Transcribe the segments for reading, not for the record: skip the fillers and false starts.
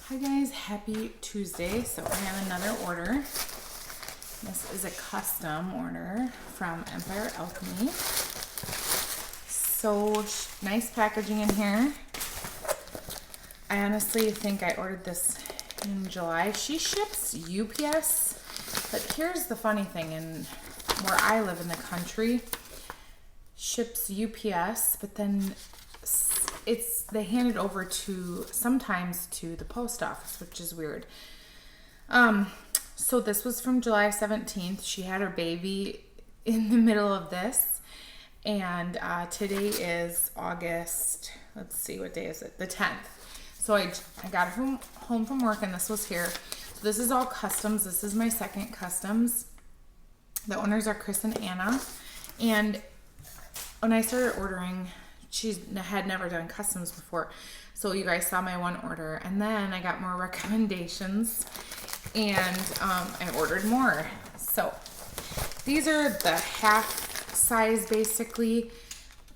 Hi guys, happy Tuesday. So I have another order. This is a custom order from Alchemy. So nice packaging in here. I honestly think I ordered this in July. She ships UPS, but here's the funny thing, and where I live in the country, ships UPS, but then they hand it over to sometimes to the post office, which is weird. So this was from July 17th. She had her baby in the middle of this, and today is August. Let's see, what day is it? The 10th. So I got it home from work, and this was here. So this is all customs. This is my second customs. The owners are Chris and Anna, and when I started ordering, she had never done customs before. So you guys saw my one order, and then I got more recommendations, and I ordered more. So these are the half size basically.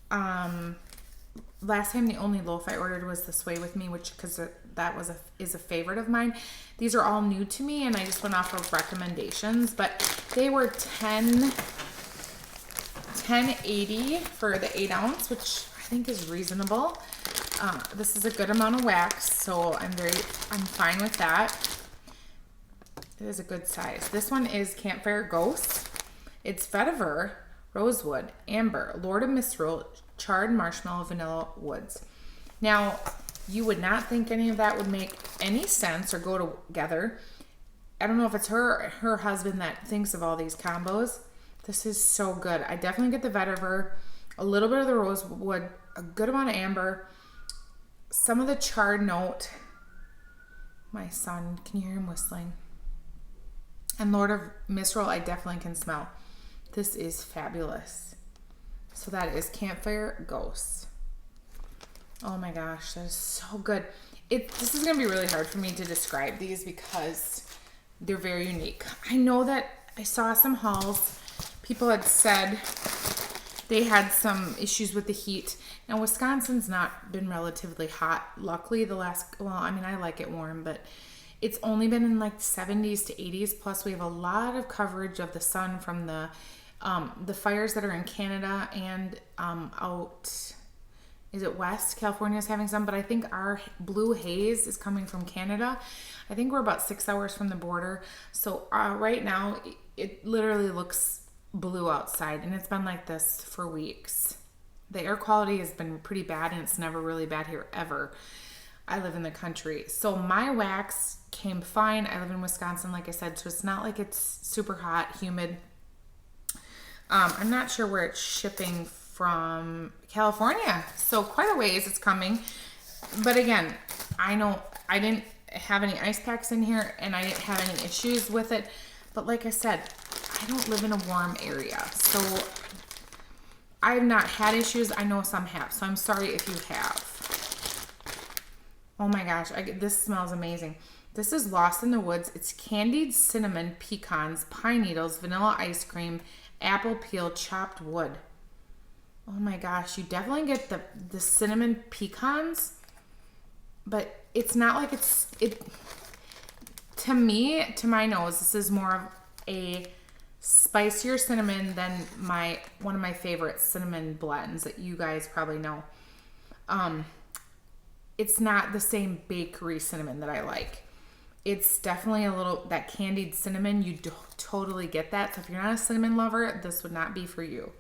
Last time the only loaf I ordered was the Sway With Me, which because that is a favorite of mine. These are all new to me, and I just went off of recommendations, but they were $10.80 for the 8 ounce, which I think is reasonable. This is a good amount of wax, so I'm fine with that. It is a good size. This one is Campfire Ghost. It's vetiver, rosewood, amber, Lord of Misrule, charred marshmallow, vanilla woods. Now, you would not think any of that would make any sense or go together. I don't know if it's her or her husband that thinks of all these combos. This is so good. I definitely get the vetiver, a little bit of the rosewood, a good amount of amber, some of the charred note. My son, can you hear him whistling? And Lord of Misrule, I definitely can smell. This is fabulous. So that is Campfire Ghost. Oh my gosh, that is so good. This is going to be really hard for me to describe these because they're very unique. I know that I saw some hauls. People had said they had some issues with the heat. Now, Wisconsin's not been relatively hot. Luckily, I like it warm, but it's only been in like 70s to 80s. Plus, we have a lot of coverage of the sun from the fires that are in Canada and out, is it west? California is having some, but I think our blue haze is coming from Canada. I think we're about 6 hours from the border. So right now, it literally looks blue outside, and it's been like this for weeks. The air quality has been pretty bad, and it's never really bad here ever. I live in the country. So my wax came fine. I live in Wisconsin, like I said, so it's not like it's super hot, humid. I'm not sure where it's shipping from. California. So quite a ways it's coming. But again, I know I didn't have any ice packs in here, and I didn't have any issues with it. But like I said, I don't live in a warm area, so I've not had issues. I know some have, so I'm sorry if you have. Oh my gosh, this smells amazing. This is Lost in the Woods. It's candied cinnamon, pecans, pine needles, vanilla ice cream, apple peel, chopped wood. Oh my gosh, you definitely get the cinnamon pecans, but it's not like to me, to my nose, this is more of a spicier cinnamon than one of my favorite cinnamon blends that you guys probably know. It's not the same bakery cinnamon that I like. It's definitely a little, that candied cinnamon, you totally get that. So if you're not a cinnamon lover, this would not be for you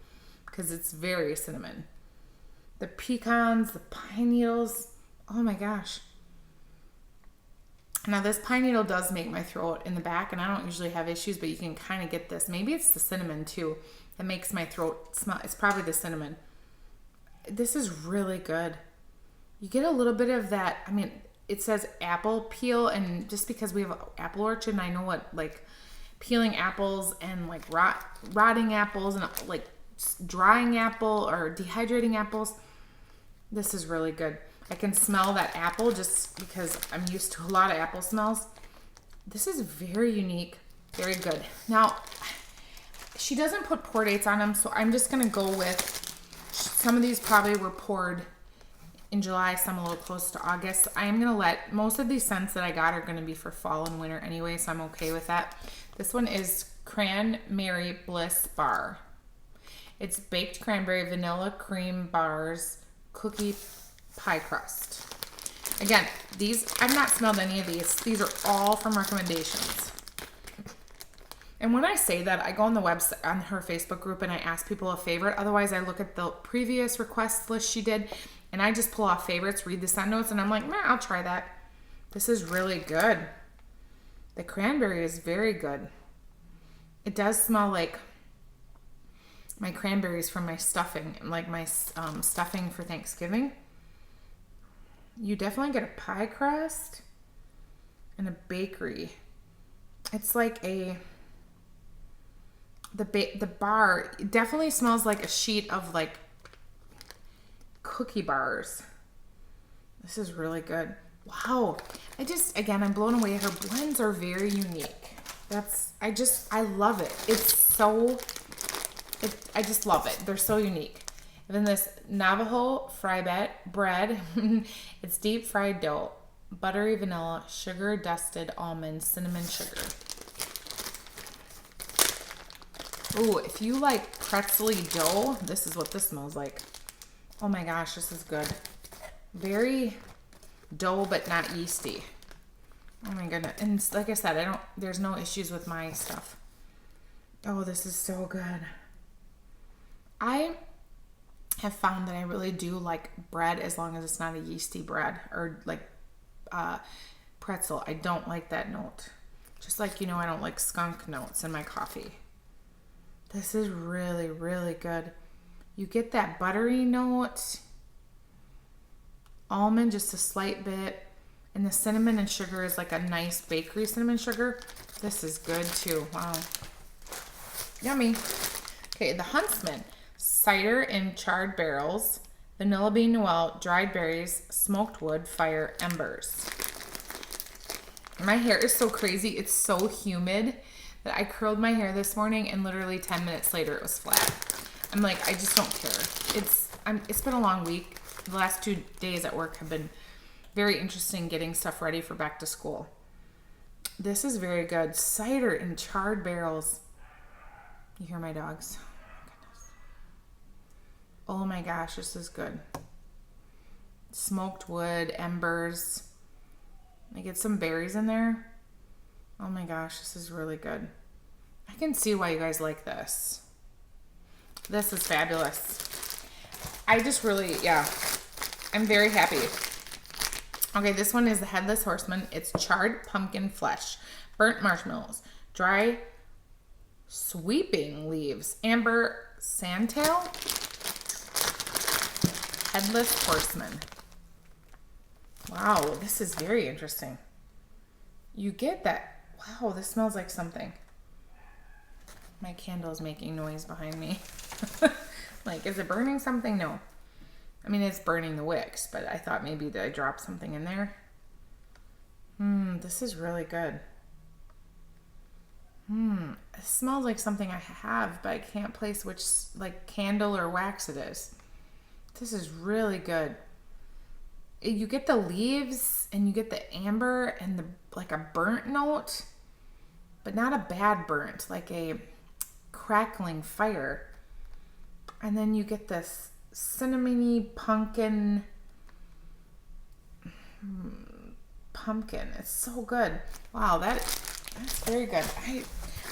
because it's very cinnamon. The pecans, the pine needles, oh my gosh. Now this pine needle does make my throat in the back, and I don't usually have issues, but you can kind of get this. Maybe it's the cinnamon too that makes my throat smell. It's probably the cinnamon. This is really good. You get a little bit of that. I mean, it says apple peel, and just because we have an apple orchard, and I know what like peeling apples and like rotting apples and like drying apple or dehydrating apples, this is really good. I can smell that apple just because I'm used to a lot of apple smells. This is very unique, very good. Now, she doesn't put pour dates on them, so I'm just going to go with, some of these probably were poured in July, some a little close to August. I am going to let, most of these scents that I got are going to be for fall and winter anyway, so I'm okay with that. This one is Cranberry Bliss Bar. It's baked cranberry, vanilla cream bars, cookie pie crust. Again, these, I've not smelled any of these. These are all from recommendations. And when I say that, I go on the website, on her Facebook group, and I ask people a favorite. Otherwise, I look at the previous request list she did, and I just pull off favorites, read the scent notes, and I'm like, I'll try that. This is really good. The cranberry is very good. It does smell like my cranberries from my stuffing, like my stuffing for Thanksgiving. You definitely get a pie crust and a bakery. It's like the bar definitely smells like a sheet of like cookie bars. This is really good. Wow. I'm blown away. Her blends are very unique. I love it. I just love it. They're so unique. And then this Navajo fry bread. It's deep fried dough, buttery vanilla, sugar dusted almond, cinnamon sugar. Ooh, if you like pretzely dough, this is what this smells like. Oh my gosh, this is good. Very dough, but not yeasty. Oh my goodness. And like I said, there's no issues with my stuff. Oh, this is so good. I have found that I really do like bread as long as it's not a yeasty bread or like pretzel. I don't like that note. Just like, I don't like skunk notes in my coffee. This is really, really good. You get that buttery note, almond just a slight bit, and the cinnamon and sugar is like a nice bakery cinnamon sugar. This is good too. Wow. Yummy. Okay, the Huntsman. Cider in charred barrels, vanilla bean noel, dried berries, smoked wood, fire, embers. My hair is so crazy. It's so humid that I curled my hair this morning and literally 10 minutes later it was flat. I'm like, I just don't care. It's been a long week. The last 2 days at work have been very interesting getting stuff ready for back to school. This is very good. Cider in charred barrels. You hear my dogs? Oh my gosh, this is good. Smoked wood, embers. I get some berries in there. Oh my gosh, this is really good. I can see why you guys like this. This is fabulous. I just really, I'm very happy. Okay, this one is the Headless Horseman. It's charred pumpkin flesh, burnt marshmallows, dry sweeping leaves, amber sandtail, Headless Horseman. Wow, this is very interesting. You get that. Wow, this smells like something. My candle is making noise behind me. Like, is it burning something? No. I mean, it's burning the wicks, but I thought maybe that I dropped something in there. This is really good. It smells like something I have, but I can't place which, like, candle or wax it is. This is really good. You get the leaves and you get the amber and like a burnt note, but not a bad burnt, like a crackling fire. And then you get this cinnamony pumpkin. It's so good. Wow, that's very good.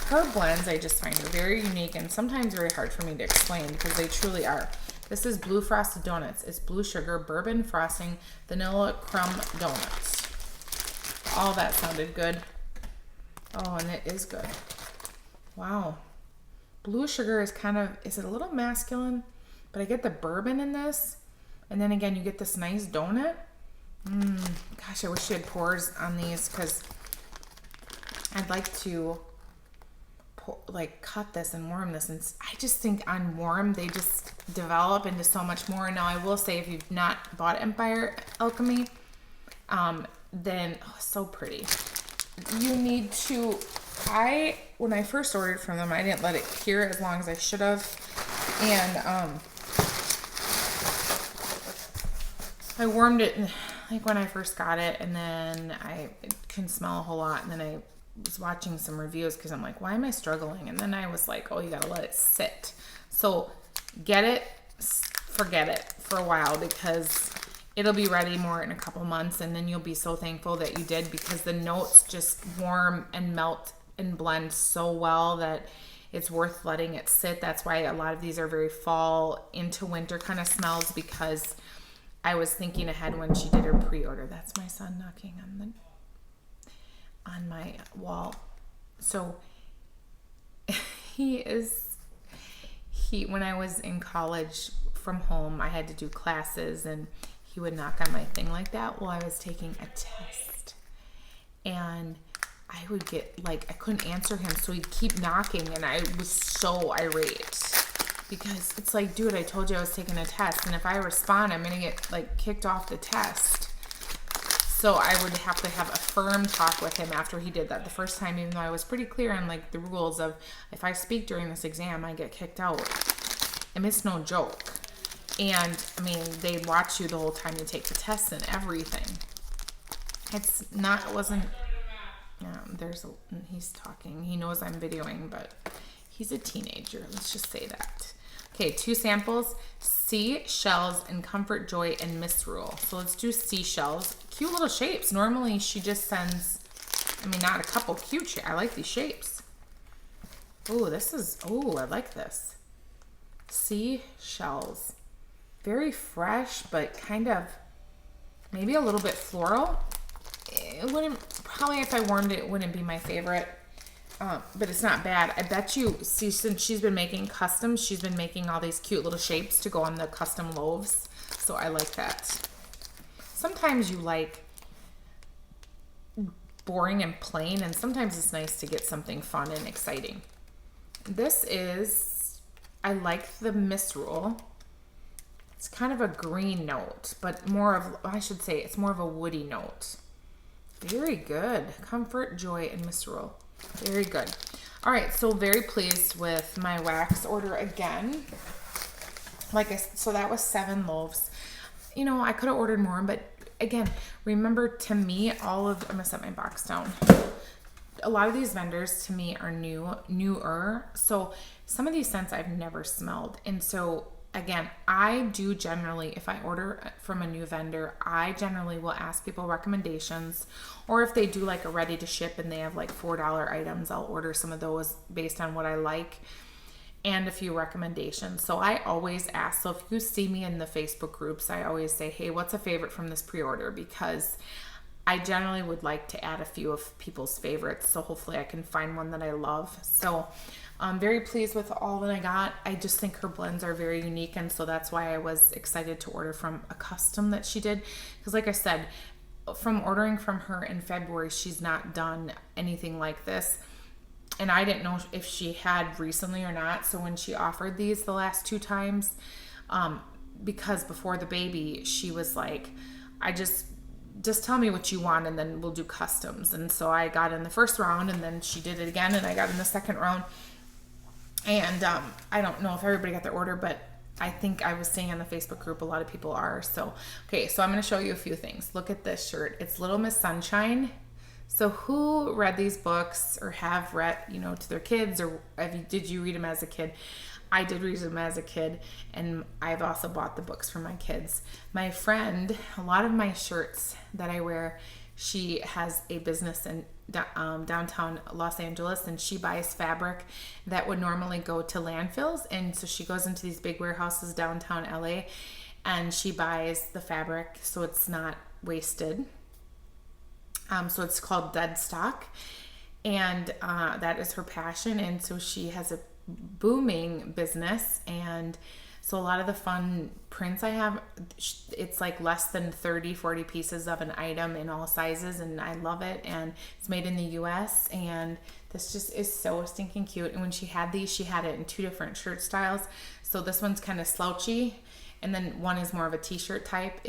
Her blends I just find are very unique and sometimes very hard for me to explain because they truly are. This is Blue Frosted Donuts. It's blue sugar, bourbon frosting, vanilla crumb donuts. All that sounded good. Oh, and it is good. Wow. Blue sugar is is it a little masculine? But I get the bourbon in this. And then again, you get this nice donut. Gosh, I wish she had pores on these because I'd like to cut this and warm this. And I just think on warm, they just develop into so much more. Now, I will say if you've not bought Empire Alchemy, then so pretty. You need to, when I first ordered from them, I didn't let it cure as long as I should have. And I warmed it like when I first got it, and then I couldn't smell a whole lot, and then I was watching some reviews because I'm like, why am I struggling? And then I was like, oh, you gotta let it sit. So get it, forget it for a while, because it'll be ready more in a couple months, and then you'll be so thankful that you did, because the notes just warm and melt and blend so well that it's worth letting it sit. That's why a lot of these are very fall into winter kind of smells, because I was thinking ahead when she did her pre-order. That's my son knocking on my wall. So when I was in college from home, I had to do classes, and he would knock on my thing like that while I was taking a test. And I would get like, I couldn't answer him, so he'd keep knocking, and I was so irate, because it's like, dude, I told you I was taking a test, and if I respond, I'm gonna get like kicked off the test. So I would have to have a firm talk with him after he did that the first time, even though I was pretty clear on like the rules of, if I speak during this exam, I get kicked out. I mean, it's no joke. And I mean, they watch you the whole time you take the test and everything. It wasn't. He's talking. He knows I'm videoing, but he's a teenager. Let's just say that. Okay, 2 samples: seashells and Comfort Joy and Misrule. So let's do seashells. Cute little shapes. Normally she just sends, I mean, not a couple cute shapes. I like these shapes. Oh, I like this. Seashells. Very fresh, but kind of maybe a little bit floral. It wouldn't, probably if I warmed it, it wouldn't be my favorite, but it's not bad. I bet you, see, since she's been making customs, she's been making all these cute little shapes to go on the custom loaves, so I like that. Sometimes you like boring and plain, and sometimes it's nice to get something fun and exciting. This is, I like the Misrule. It's kind of a green note, but more of, I should say, it's more of a woody note. Very good. Comfort, Joy, and Misrule. Very good. All right, so very pleased with my wax order again. So that was 7 loaves. You know, I could have ordered more, but again, remember, to me, I'm gonna set my box down. A lot of these vendors to me are newer. So some of these scents I've never smelled. And so again, I do generally, if I order from a new vendor, I generally will ask people recommendations, or if they do like a ready to ship and they have like $4 items, I'll order some of those based on what I like and a few recommendations. So I always ask. So if you see me in the Facebook groups, I always say, hey, what's a favorite from this pre-order? Because I generally would like to add a few of people's favorites. So hopefully I can find one that I love. So I'm very pleased with all that I got. I just think her blends are very unique, and so that's why I was excited to order from a custom that she did. Because like I said, from ordering from her in February, she's not done anything like this. And I didn't know if she had recently or not. So when she offered these the last 2 times, because before the baby, she was like, just tell me what you want and then we'll do customs. And so I got in the first round, and then she did it again, and I got in the second round. And I don't know if everybody got their order, but I think I was seeing on the Facebook group a lot of people are. So, okay, so I'm going to show you a few things. Look at this shirt. It's Little Miss Sunshine. So who read these books or have read, to their kids, or did you read them as a kid? I did read them as a kid, and I've also bought the books for my kids. My friend, a lot of my shirts that I wear, she has a business in downtown Los Angeles, and she buys fabric that would normally go to landfills. And so she goes into these big warehouses downtown LA, and she buys the fabric so it's not wasted. So it's called dead stock, and that is her passion. And so she has a booming business, and so a lot of the fun prints I have, it's like less than 30-40 pieces of an item in all sizes, and I love it. And it's made in the US, and this just is so stinking cute. And when she had these, she had it in 2 different shirt styles. So this one's kind of slouchy, and then one is more of a t-shirt type.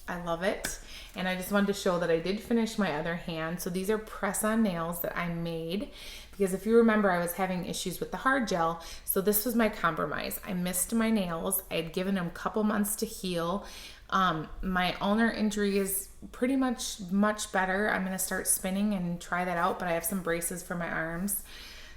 I love it. And I just wanted to show that I did finish my other hand. So these are press-on nails that I made, because if you remember, I was having issues with the hard gel. So this was my compromise. I missed my nails. I had given them a couple months to heal. My ulnar injury is pretty much better. I'm going to start spinning and try that out, but I have some braces for my arms.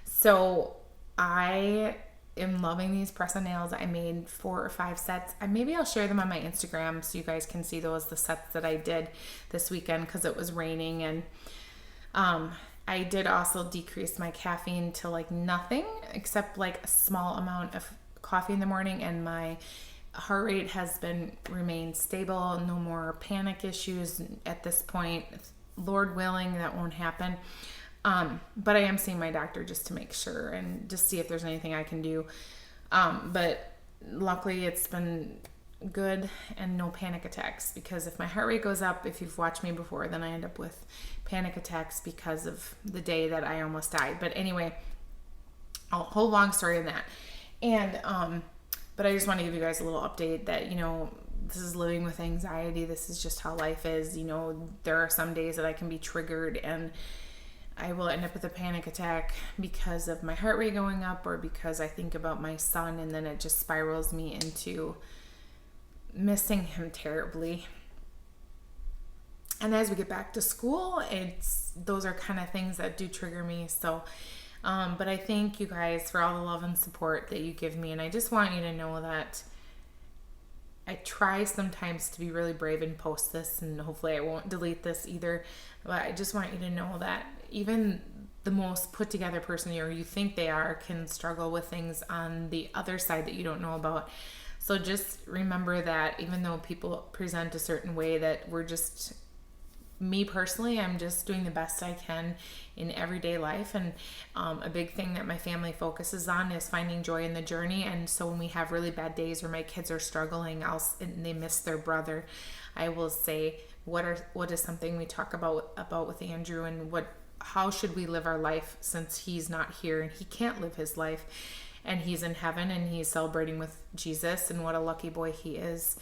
So I am loving these press-on-nails. I made 4 or 5 sets. Maybe I'll share them on my Instagram so you guys can see the sets that I did this weekend because it was raining. And I did also decrease my caffeine to like nothing except like a small amount of coffee in the morning, and my heart rate has remained stable. No more panic issues at this point. Lord willing, that won't happen. But I am seeing my doctor just to make sure and just see if there's anything I can do. But luckily it's been good and no panic attacks, because if my heart rate goes up, if you've watched me before, then I end up with panic attacks because of the day that I almost died. But anyway, a whole long story on that. And, but I just want to give you guys a little update that, this is living with anxiety. This is just how life is. There are some days that I can be triggered and I will end up with a panic attack because of my heart rate going up, or because I think about my son, and then it just spirals me into missing him terribly. And as we get back to school, those are kind of things that do trigger me. So, but I thank you guys for all the love and support that you give me. And I just want you to know that I try sometimes to be really brave and post this, and hopefully I won't delete this either. But I just want you to know that even the most put together person you think they are can struggle with things on the other side that you don't know about. So just remember that even though people present a certain way, that me personally, I'm just doing the best I can in everyday life. And a big thing that my family focuses on is finding joy in the journey. And so when we have really bad days or my kids are struggling and they miss their brother, I will say, what is something we talk about with Andrew, and how should we live our life since he's not here and he can't live his life, and he's in heaven and he's celebrating with Jesus, and what a lucky boy he is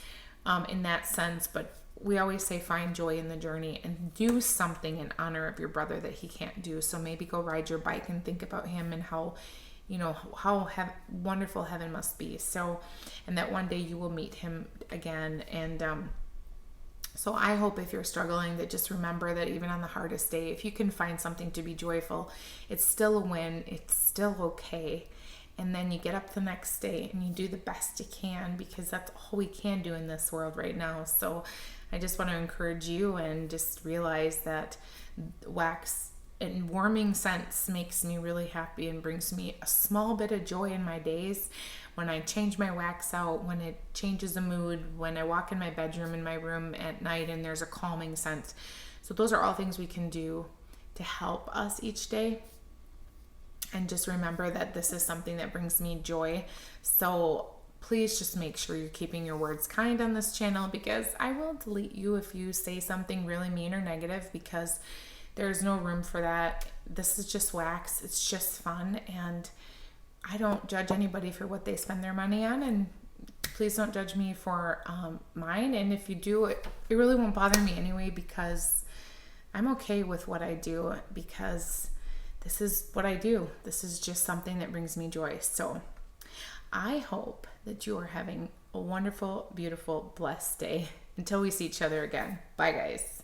in that sense. But we always say find joy in the journey and do something in honor of your brother that he can't do. So maybe go ride your bike and think about him and how wonderful heaven must be. So, and that one day you will meet him again. And so I hope if you're struggling, that just remember that even on the hardest day, if you can find something to be joyful, it's still a win. It's still okay. And then you get up the next day and you do the best you can, because that's all we can do in this world right now. So I just want to encourage you, and just realize that wax and warming scents makes me really happy and brings me a small bit of joy in my days. When I change my wax out, when it changes the mood, when I walk in my bedroom, in my room at night, and there's a calming scent. So those are all things we can do to help us each day. And just remember that this is something that brings me joy. So please just make sure you're keeping your words kind on this channel, because I will delete you if you say something really mean or negative, because there's no room for that. This is just wax. It's just fun. And I don't judge anybody for what they spend their money on. And please don't judge me for mine. And if you do, it really won't bother me anyway, because I'm okay with what I do, because this is what I do. This is just something that brings me joy. So I hope that you are having a wonderful, beautiful, blessed day until we see each other again. Bye, guys.